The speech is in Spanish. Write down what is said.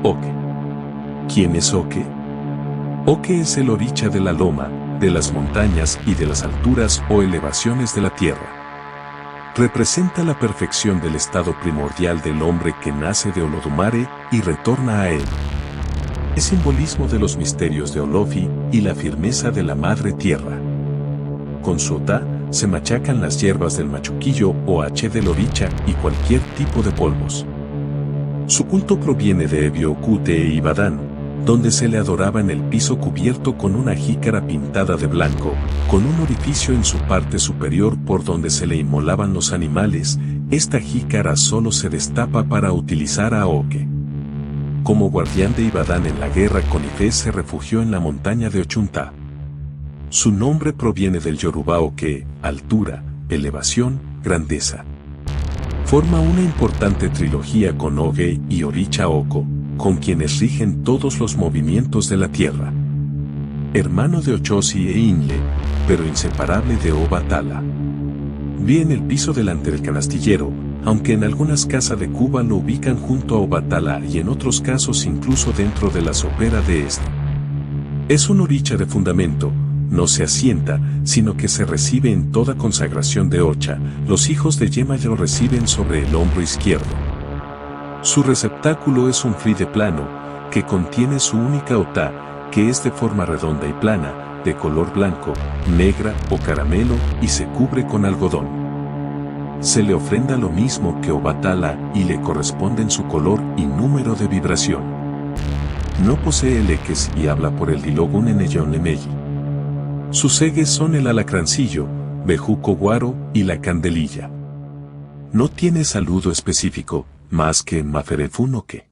Oque. ¿Quién es Oque? Oque es el oricha de la loma, de las montañas y de las alturas o elevaciones de la tierra. Representa la perfección del estado primordial del hombre que nace de Olodumare y retorna a él. Es simbolismo de los misterios de Olofi y la firmeza de la madre tierra. Con su otá se machacan las hierbas del machuquillo o H del oricha y cualquier tipo de polvos. Su culto proviene de Ebiokute e Ibadán, donde se le adoraba en el piso cubierto con una jícara pintada de blanco, con un orificio en su parte superior por donde se le inmolaban los animales. Esta jícara solo se destapa para utilizar a Oque. Como guardián de Ibadán en la guerra con Ife se refugió en la montaña de Ochunta. Su nombre proviene del Yoruba Oke, altura, elevación, grandeza. Forma una importante trilogía con Oge y Oricha Oko, con quienes rigen todos los movimientos de la tierra. Hermano de Ochosi e Inle, pero inseparable de Obatala. Vive en el piso delante del canastillero, aunque en algunas casas de Cuba lo ubican junto a Obatala y en otros casos incluso dentro de la sopera de este. Es un oricha de fundamento, no se asienta, sino que se recibe en toda consagración de Ocha. Los hijos de Yemaya lo reciben sobre el hombro izquierdo. Su receptáculo es un fride plano, que contiene su única otá, que es de forma redonda y plana, de color blanco, negra o caramelo y se cubre con algodón. Se le ofrenda lo mismo que Obatala y le corresponden su color y número de vibración. No posee eleques y habla por el dilogun en Nemeyi. Sus ejes son el alacrancillo, bejuco guaro y la candelilla. No tiene saludo específico, más que Maferefun Oque.